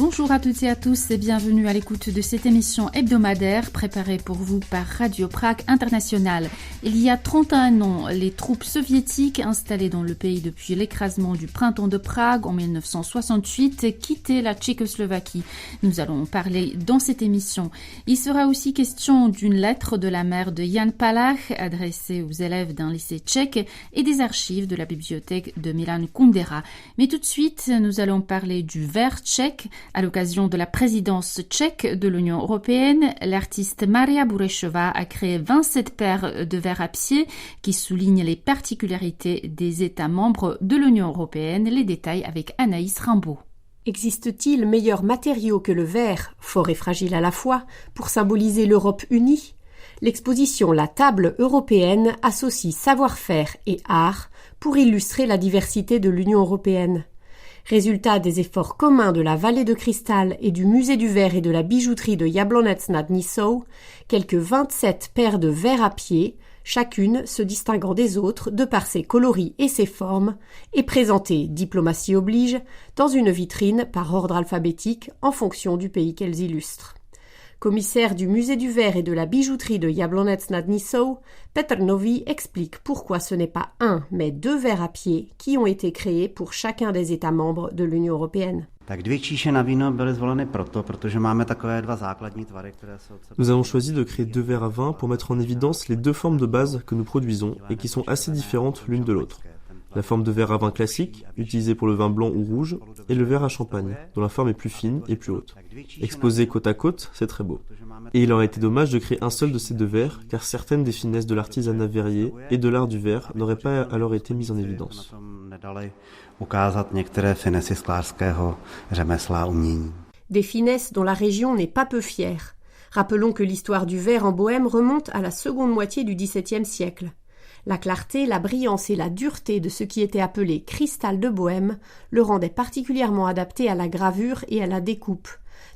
Bonjour à toutes et à tous et bienvenue à l'écoute de cette émission hebdomadaire préparée pour vous par Radio Prague International. Il y a 31 ans, les troupes soviétiques installées dans le pays depuis l'écrasement du printemps de Prague en 1968 quittaient la Tchécoslovaquie. Nous allons parler dans cette émission. Il sera aussi question d'une lettre de la mère de Jan Palach adressée aux élèves d'un lycée tchèque et des archives de la bibliothèque de Milan Kundera. Mais tout de suite, nous allons parler du verre tchèque. À l'occasion de la présidence tchèque de l'Union européenne, l'artiste Maria Burešová a créé 27 paires de verres à pied qui soulignent les particularités des États membres de l'Union européenne. Les détails avec Anaïs Rimbaud. Existe-t-il meilleur matériau que le verre, fort et fragile à la fois, pour symboliser l'Europe unie ? L'exposition La Table européenne associe savoir-faire et art pour illustrer la diversité de l'Union européenne. Résultat des efforts communs de la Vallée de Cristal et du Musée du verre et de la bijouterie de Jablonec nad Nisou, quelques 27 paires de verres à pied, chacune se distinguant des autres de par ses coloris et ses formes, est présentée, diplomatie oblige, dans une vitrine par ordre alphabétique en fonction du pays qu'elles illustrent. Commissaire du Musée du verre et de la bijouterie de Jablonec nad Nisou, Petr Nový explique pourquoi ce n'est pas un, mais 2 verres à pied qui ont été créés pour chacun des États membres de l'Union européenne. Nous avons choisi de créer 2 verres à vin pour mettre en évidence les 2 formes de base que nous produisons et qui sont assez différentes l'une de l'autre. La forme de verre à vin classique, utilisée pour le vin blanc ou rouge, et le verre à champagne, dont la forme est plus fine et plus haute. Exposés côte à côte, c'est très beau. Et il aurait été dommage de créer un seul de ces 2 verres, car certaines des finesses de l'artisanat verrier et de l'art du verre n'auraient pas alors été mises en évidence. Des finesses dont la région n'est pas peu fière. Rappelons que l'histoire du verre en Bohême remonte à la seconde moitié du XVIIe siècle. La clarté, la brillance et la dureté de ce qui était appelé cristal de Bohême le rendaient particulièrement adapté à la gravure et à la découpe.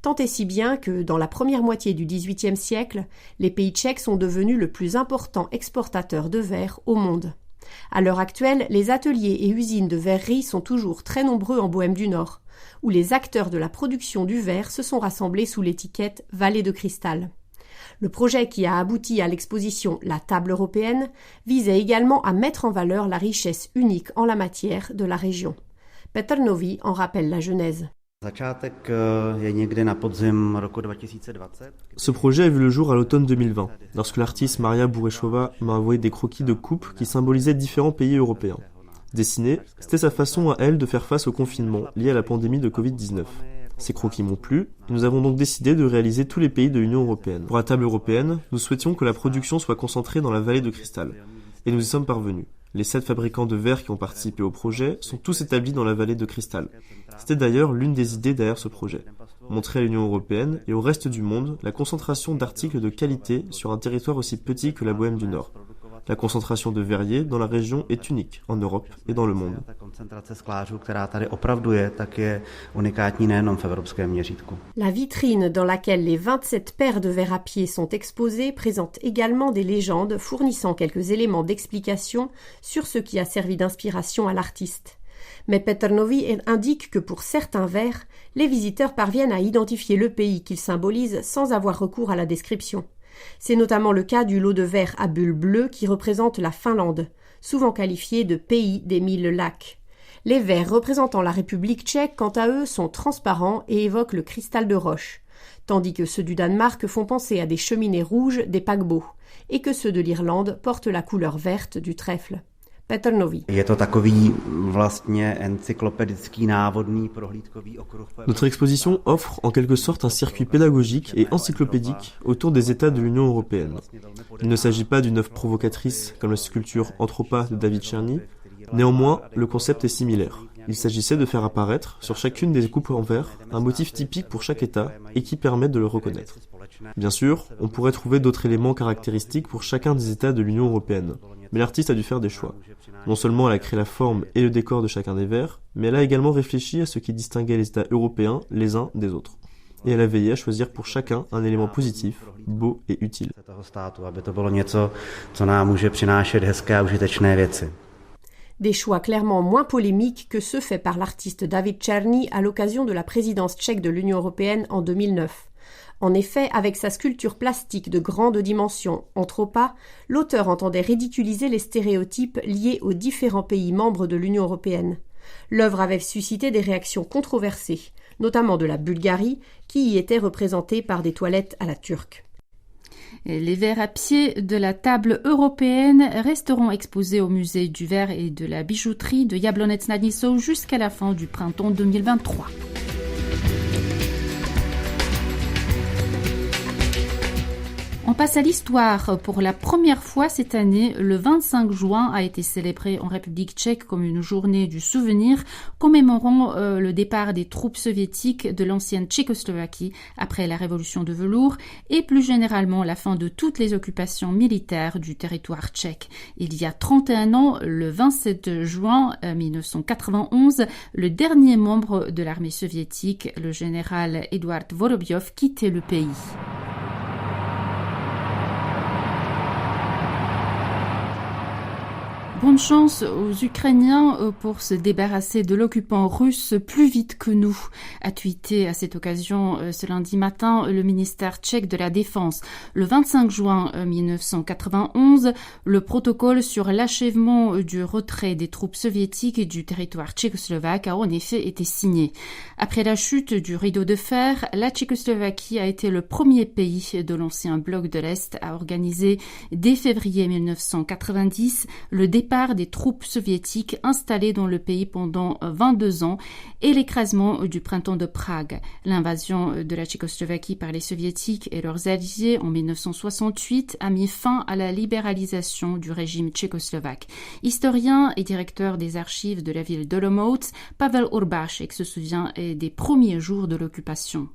Tant et si bien que, dans la première moitié du XVIIIe siècle, les pays tchèques sont devenus le plus important exportateur de verre au monde. À l'heure actuelle, les ateliers et usines de verrerie sont toujours très nombreux en Bohême du Nord, où les acteurs de la production du verre se sont rassemblés sous l'étiquette Vallée de Cristal. Le projet qui a abouti à l'exposition La Table européenne visait également à mettre en valeur la richesse unique en la matière de la région. Petr Nový en rappelle la genèse. Ce projet a vu le jour à l'automne 2020, lorsque l'artiste Maria Burešová m'a envoyé des croquis de coupes qui symbolisaient différents pays européens. Dessinés, c'était sa façon à elle de faire face au confinement lié à la pandémie de Covid-19. Ces croquis m'ont plu, et nous avons donc décidé de réaliser tous les pays de l'Union européenne. Pour la table européenne, nous souhaitions que la production soit concentrée dans la vallée de Cristal. Et nous y sommes parvenus. Les 7 fabricants de verre qui ont participé au projet sont tous établis dans la vallée de Cristal. C'était d'ailleurs l'une des idées derrière ce projet. Montrer à l'Union européenne et au reste du monde la concentration d'articles de qualité sur un territoire aussi petit que la Bohême du Nord. La concentration de verriers dans la région est unique en Europe et dans le monde. La vitrine dans laquelle les 27 paires de verres à pied sont exposées présente également des légendes fournissant quelques éléments d'explication sur ce qui a servi d'inspiration à l'artiste. Mais Petr Nový indique que pour certains verres, les visiteurs parviennent à identifier le pays qu'ils symbolisent sans avoir recours à la description. C'est notamment le cas du lot de verre à bulles bleues qui représente la Finlande, souvent qualifié de pays des 1000 lacs. Les verres représentant la République tchèque, quant à eux, sont transparents et évoquent le cristal de roche, tandis que ceux du Danemark font penser à des cheminées rouges des paquebots, et que ceux de l'Irlande portent la couleur verte du trèfle. Petr Nový. Notre exposition offre en quelque sorte un circuit pédagogique et encyclopédique autour des États de l'Union européenne. Il ne s'agit pas d'une œuvre provocatrice comme la sculpture Anthropa de David Czerny. Néanmoins, le concept est similaire. Il s'agissait de faire apparaître, sur chacune des coupes en verre, un motif typique pour chaque État et qui permet de le reconnaître. Bien sûr, on pourrait trouver d'autres éléments caractéristiques pour chacun des États de l'Union européenne, mais l'artiste a dû faire des choix. Non seulement elle a créé la forme et le décor de chacun des verres, mais elle a également réfléchi à ce qui distinguait les États européens les uns des autres. Et elle a veillé à choisir pour chacun un élément positif, beau et utile. Des choix clairement moins polémiques que ceux faits par l'artiste David Černý à l'occasion de la présidence tchèque de l'Union européenne en 2009. En effet, avec sa sculpture plastique de grande dimension, Anthropa, l'auteur entendait ridiculiser les stéréotypes liés aux différents pays membres de l'Union européenne. L'œuvre avait suscité des réactions controversées, notamment de la Bulgarie, qui y était représentée par des toilettes à la turque. Les verres à pied de la table européenne resteront exposés au musée du verre et de la bijouterie de Jablonec nad Nisou jusqu'à la fin du printemps 2023. On passe à l'histoire. Pour la première fois cette année, le 25 juin a été célébré en République tchèque comme une journée du souvenir, commémorant le départ des troupes soviétiques de l'ancienne Tchécoslovaquie après la révolution de velours et plus généralement la fin de toutes les occupations militaires du territoire tchèque. Il y a 31 ans, le 27 juin 1991, le dernier membre de l'armée soviétique, le général Eduard Vorobyov, quittait le pays. Bonne chance aux Ukrainiens pour se débarrasser de l'occupant russe plus vite que nous, a tweeté à cette occasion ce lundi matin le ministère tchèque de la Défense. Le 25 juin 1991, le protocole sur l'achèvement du retrait des troupes soviétiques du territoire tchécoslovaque a en effet été signé. Après la chute du rideau de fer, la Tchécoslovaquie a été le premier pays de l'ancien bloc de l'Est à organiser dès février 1990 le départ des troupes soviétiques installées dans le pays pendant 22 ans et l'écrasement du printemps de Prague. L'invasion de la Tchécoslovaquie par les soviétiques et leurs alliés en 1968 a mis fin à la libéralisation du régime tchécoslovaque. Historien et directeur des archives de la ville d'Olomouc, Pavel Urbášek se souvient des premiers jours de l'occupation.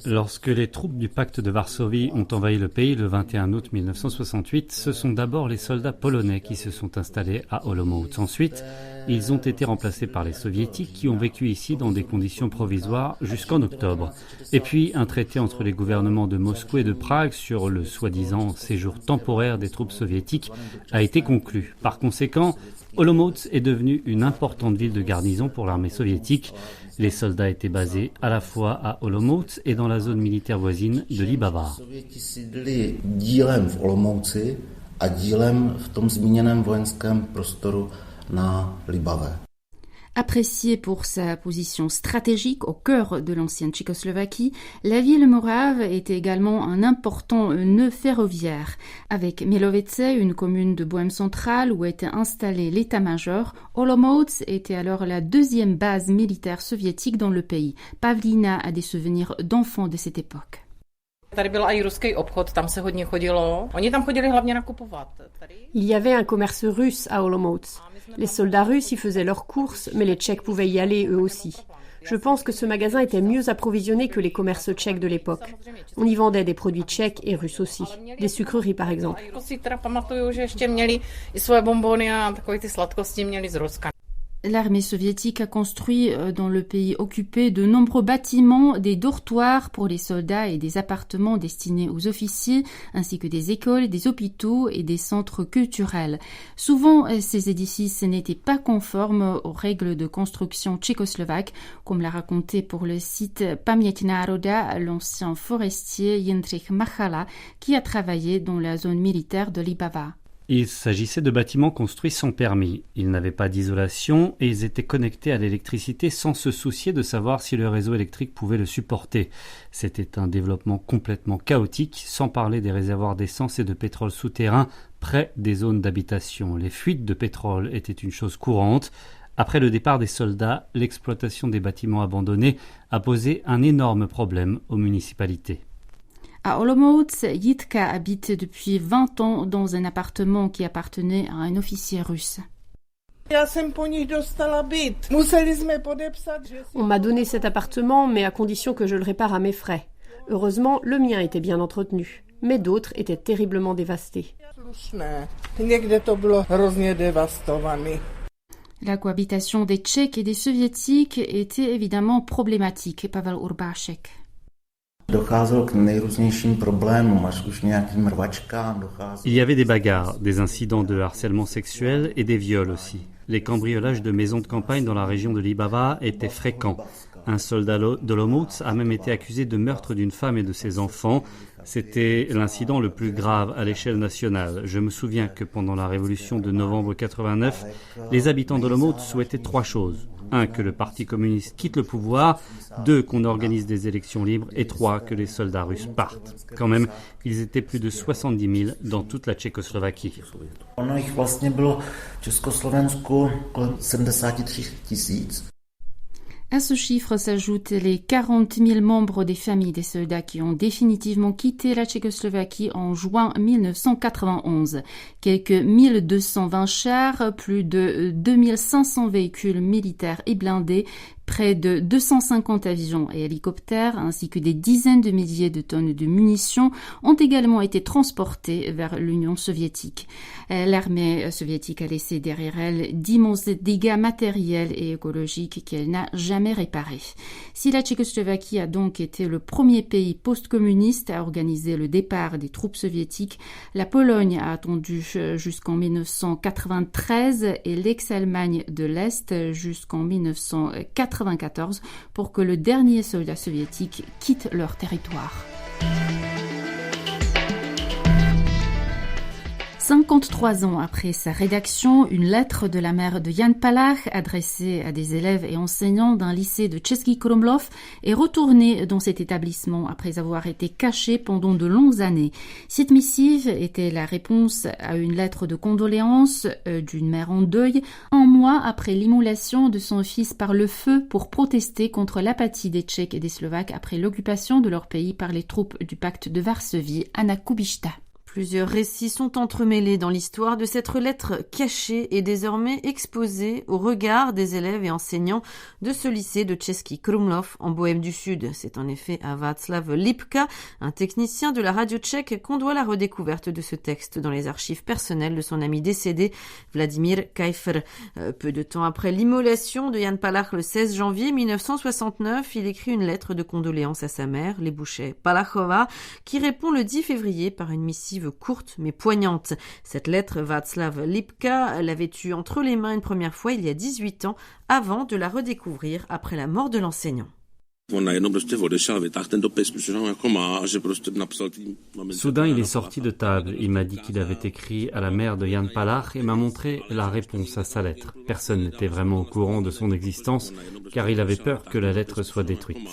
Lorsque les troupes du pacte de Varsovie ont envahi le pays le 21 août 1968, ce sont d'abord les soldats polonais qui se sont installés à Olomouc. Ensuite, ils ont été remplacés par les soviétiques qui ont vécu ici dans des conditions provisoires jusqu'en octobre. Et puis, un traité entre les gouvernements de Moscou et de Prague sur le soi-disant séjour temporaire des troupes soviétiques a été conclu. Par conséquent, Olomouc est devenue une importante ville de garnison pour l'armée soviétique. Les soldats étaient basés à la fois à Olomouc et dans la zone militaire voisine de Libava. Appréciée pour sa position stratégique au cœur de l'ancienne Tchécoslovaquie, la ville morave était également un important nœud ferroviaire. Avec Milovice, une commune de Bohême centrale où était installé l'état-major, Olomouc était alors la deuxième base militaire soviétique dans le pays. Pavlina a des souvenirs d'enfants de cette époque. Il y avait un commerce russe à Olomouc. Les soldats russes y faisaient leurs courses, mais les Tchèques pouvaient y aller eux aussi. Je pense que ce magasin était mieux approvisionné que les commerces tchèques de l'époque. On y vendait des produits tchèques et russes aussi. Des sucreries par exemple. L'armée soviétique a construit dans le pays occupé de nombreux bâtiments, des dortoirs pour les soldats et des appartements destinés aux officiers, ainsi que des écoles, des hôpitaux et des centres culturels. Souvent, ces édifices n'étaient pas conformes aux règles de construction tchécoslovaques, comme l'a raconté pour le site Paměť národa l'ancien forestier Jindřich Machala, qui a travaillé dans la zone militaire de Libava. Il s'agissait de bâtiments construits sans permis. Ils n'avaient pas d'isolation et ils étaient connectés à l'électricité sans se soucier de savoir si le réseau électrique pouvait le supporter. C'était un développement complètement chaotique, sans parler des réservoirs d'essence et de pétrole souterrains près des zones d'habitation. Les fuites de pétrole étaient une chose courante. Après le départ des soldats, l'exploitation des bâtiments abandonnés a posé un énorme problème aux municipalités. À Olomouc, Jitka habite depuis 20 ans dans un appartement qui appartenait à un officier russe. On m'a donné cet appartement, mais à condition que je le répare à mes frais. Heureusement, le mien était bien entretenu, mais d'autres étaient terriblement dévastés. La cohabitation des Tchèques et des Soviétiques était évidemment problématique, Pavel Urbášek. Il y avait des bagarres, des incidents de harcèlement sexuel et des viols aussi. Les cambriolages de maisons de campagne dans la région de Libava étaient fréquents. Un soldat d'Olomouc a même été accusé de meurtre d'une femme et de ses enfants. C'était l'incident le plus grave à l'échelle nationale. Je me souviens que pendant la révolution de novembre 89, les habitants d'Olomouc souhaitaient 3 choses. 1, que le Parti communiste quitte le pouvoir. 2, qu'on organise des élections libres. Et 3, que les soldats russes partent. Quand même, ils étaient plus de 70 000 dans toute la Tchécoslovaquie. À ce chiffre s'ajoutent les 40 000 membres des familles des soldats qui ont définitivement quitté la Tchécoslovaquie en juin 1991. Quelques 1220 chars, plus de 2500 véhicules militaires et blindés, près de 250 avions et hélicoptères ainsi que des dizaines de milliers de tonnes de munitions ont également été transportés vers l'Union soviétique. L'armée soviétique a laissé derrière elle d'immenses dégâts matériels et écologiques qu'elle n'a jamais réparés. Si la Tchécoslovaquie a donc été le premier pays post-communiste à organiser le départ des troupes soviétiques, la Pologne a attendu jusqu'en 1993 et l'ex-Allemagne de l'Est jusqu'en 1994 pour que le dernier soldat soviétique quitte leur territoire. 53 ans après sa rédaction, une lettre de la mère de Jan Palach adressée à des élèves et enseignants d'un lycée de Český Krumlov est retournée dans cet établissement après avoir été cachée pendant de longues années. Cette missive était la réponse à une lettre de condoléances d'une mère en deuil, un mois après l'immolation de son fils par le feu pour protester contre l'apathie des Tchèques et des Slovaques après l'occupation de leur pays par les troupes du pacte de Varsovie, Anna Kubishta. Plusieurs récits sont entremêlés dans l'histoire de cette lettre cachée et désormais exposée au regard des élèves et enseignants de ce lycée de Český Krumlov en Bohême du Sud. C'est en effet à Václav Lipka, un technicien de la radio tchèque, qu'on doit la redécouverte de ce texte dans les archives personnelles de son ami décédé, Vladimír Kajfer. Peu de temps après l'immolation de Jan Palach le 16 janvier 1969, il écrit une lettre de condoléances à sa mère, Libouše Palachova, qui répond le 10 février par une missive courte mais poignante. Cette lettre, Václav Lipka l'avait eue entre les mains une première fois il y a 18 ans avant de la redécouvrir après la mort de l'enseignant. Soudain, il est sorti de table. Il m'a dit qu'il avait écrit à la mère de Jan Palach et m'a montré la réponse à sa lettre. Personne n'était vraiment au courant de son existence car il avait peur que la lettre soit détruite.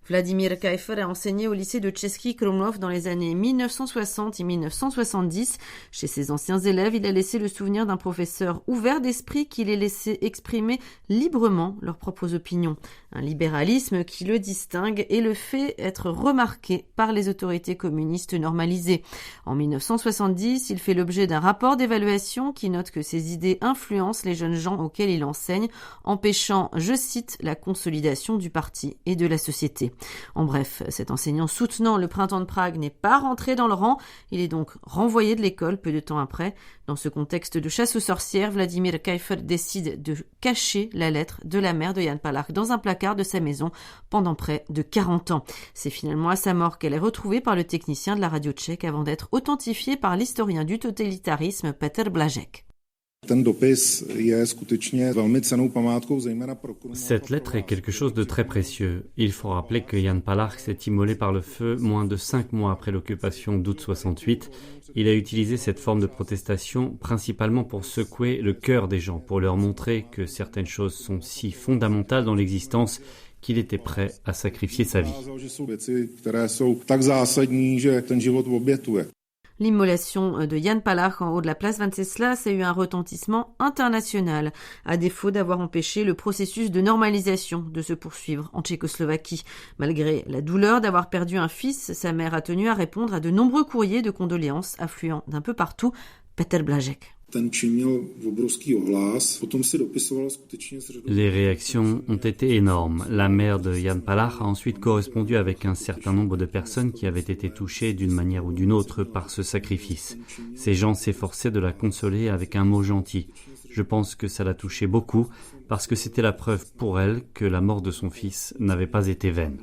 Vladimír Kajfer a enseigné au lycée de Český Krumlov dans les années 1960 et 1970. Chez ses anciens élèves, il a laissé le souvenir d'un professeur ouvert d'esprit qui les laissait exprimer librement leurs propres opinions. Un libéralisme qui le distingue et le fait être remarqué par les autorités communistes normalisées. En 1970, il fait l'objet d'un rapport d'évaluation qui note que ses idées influencent les jeunes gens auxquels il enseigne, empêchant, je cite, la consolidation du parti et de la société. En bref, cet enseignant soutenant le printemps de Prague n'est pas rentré dans le rang. Il est donc renvoyé de l'école peu de temps après. Dans ce contexte de chasse aux sorcières, Vladimír Kajfer décide de cacher la lettre de la mère de Jan Palach dans un placard de sa maison pendant près de 40 ans. C'est finalement à sa mort qu'elle est retrouvée par le technicien de la radio tchèque avant d'être authentifiée par l'historien du totalitarisme Petr Blažek. Cette lettre est quelque chose de très précieux. Il faut rappeler que Jan Palach s'est immolé par le feu moins de 5 mois après l'occupation d'août 68. Il a utilisé cette forme de protestation principalement pour secouer le cœur des gens, pour leur montrer que certaines choses sont si fondamentales dans l'existence qu'il était prêt à sacrifier sa vie. L'immolation de Jan Palach en haut de la place Venceslas a eu un retentissement international, à défaut d'avoir empêché le processus de normalisation de se poursuivre en Tchécoslovaquie. Malgré la douleur d'avoir perdu un fils, sa mère a tenu à répondre à de nombreux courriers de condoléances affluant d'un peu partout. Petr Blažek. Les réactions ont été énormes. La mère de Jan Palach a ensuite correspondu avec un certain nombre de personnes qui avaient été touchées d'une manière ou d'une autre par ce sacrifice. Ces gens s'efforçaient de la consoler avec un mot gentil. Je pense que ça l'a touchée beaucoup parce que c'était la preuve pour elle que la mort de son fils n'avait pas été vaine.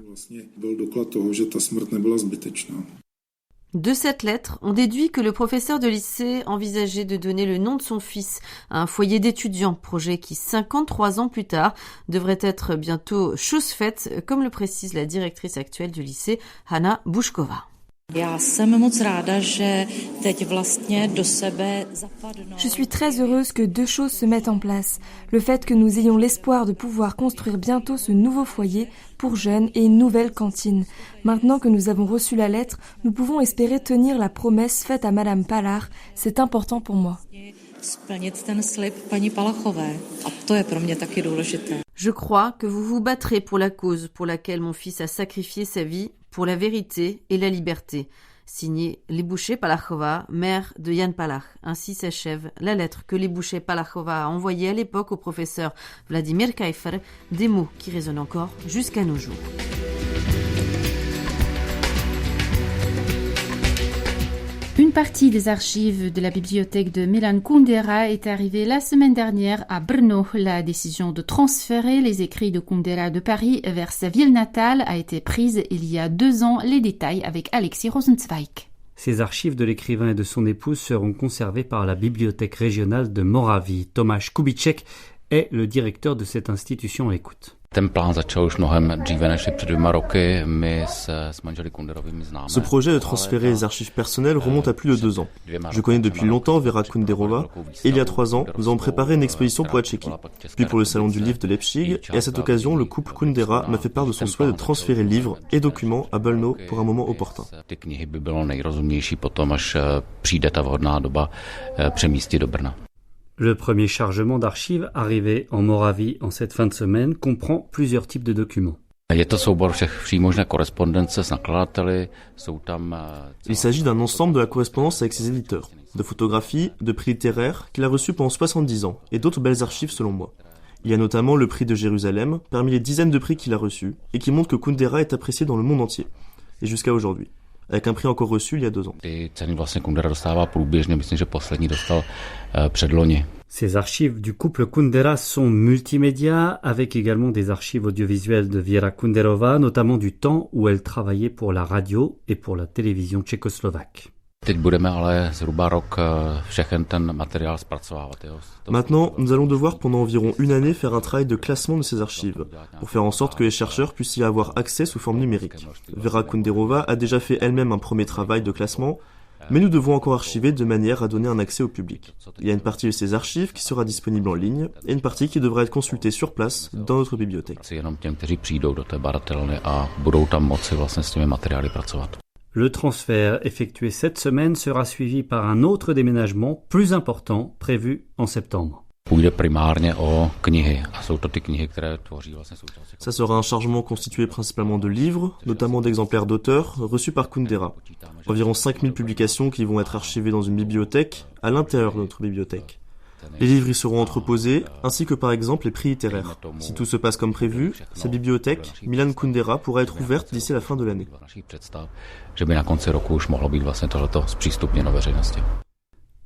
De cette lettre, on déduit que le professeur de lycée envisageait de donner le nom de son fils à un foyer d'étudiants, projet qui, 53 ans plus tard, devrait être bientôt chose faite, comme le précise la directrice actuelle du lycée, Hanna Bušková. Je suis très heureuse que deux choses se mettent en place. Le fait que nous ayons l'espoir de pouvoir construire bientôt ce nouveau foyer pour jeunes et une nouvelle cantine. Maintenant que nous avons reçu la lettre, nous pouvons espérer tenir la promesse faite à Madame Pallach. C'est important pour moi. Je crois que vous vous battrez pour la cause pour laquelle mon fils a sacrifié sa vie, pour la vérité et la liberté. Signé Libouché Pallachova, mère de Jan Pallach. Ainsi s'achève la lettre que Libouché Pallachova a envoyée à l'époque au professeur Vladimir Kaifer, des mots qui résonnent encore jusqu'à nos jours. Une partie des archives de la bibliothèque de Milan Kundera est arrivée la semaine dernière à Brno. La décision de transférer les écrits de Kundera de Paris vers sa ville natale a été prise il y a 2 ans. Les détails avec Alexis Rosenzweig. Ces archives de l'écrivain et de son épouse seront conservées par la bibliothèque régionale de Moravie. Tomáš Kubíček est le directeur de cette institution à l'écoute. Ce projet de transférer les archives personnelles remonte à plus de 2 ans. Je connais depuis longtemps Vera Kunderova et il y a 3 ans, nous avons préparé une exposition pour la Tchéquie, puis pour le salon du livre de Leipzig, et à cette occasion, le couple Kundera m'a fait part de son souhait de transférer livres et documents à Brno pour un moment opportun. Le premier chargement d'archives arrivé en Moravie en cette fin de semaine comprend plusieurs types de documents. Il s'agit d'un ensemble de la correspondance avec ses éditeurs, de photographies, de prix littéraires qu'il a reçus pendant 70 ans et d'autres belles archives selon moi. Il y a notamment le prix de Jérusalem, parmi les dizaines de prix qu'il a reçus et qui montrent que Kundera est apprécié dans le monde entier, et jusqu'à aujourd'hui, avec un prix encore reçu il y a 2 ans. Ces archives du couple Kundera sont multimédia, avec également des archives audiovisuelles de Věra Kunderová, notamment du temps où elle travaillait pour la radio et pour la télévision tchécoslovaque. Maintenant, nous allons devoir pendant environ 1 année faire un travail de classement de ces archives, pour faire en sorte que les chercheurs puissent y avoir accès sous forme numérique. Věra Kunderová a déjà fait elle-même un premier travail de classement, mais nous devons encore archiver de manière à donner un accès au public. Il y a une partie de ces archives qui sera disponible en ligne, et une partie qui devra être consultée sur place dans notre bibliothèque. Le transfert effectué cette semaine sera suivi par un autre déménagement plus important prévu en septembre. Ça sera un chargement constitué principalement de livres, notamment d'exemplaires d'auteurs reçus par Kundera. Environ 5000 publications qui vont être archivées dans une bibliothèque à l'intérieur de notre bibliothèque. Les livres y seront entreposés, ainsi que par exemple les prix littéraires. Si tout se passe comme prévu, sa bibliothèque, Milan Kundera, pourra être ouverte d'ici la fin de l'année.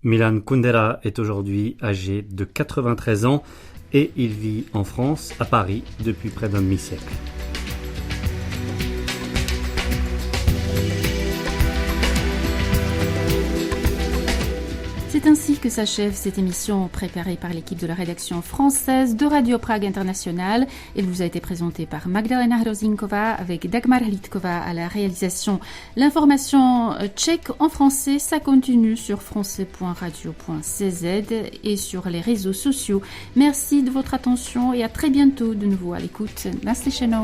Milan Kundera est aujourd'hui âgé de 93 ans et il vit en France, à Paris, depuis près d'un demi-siècle. C'est ainsi que s'achève cette émission préparée par l'équipe de la rédaction française de Radio Prague International. Elle vous a été présentée par Magdalena Hrozinkova avec Dagmar Hlídková à la réalisation. L'information tchèque en français, ça continue sur français.radio.cz et sur les réseaux sociaux. Merci de votre attention et à très bientôt de nouveau à l'écoute. Naslyšenou.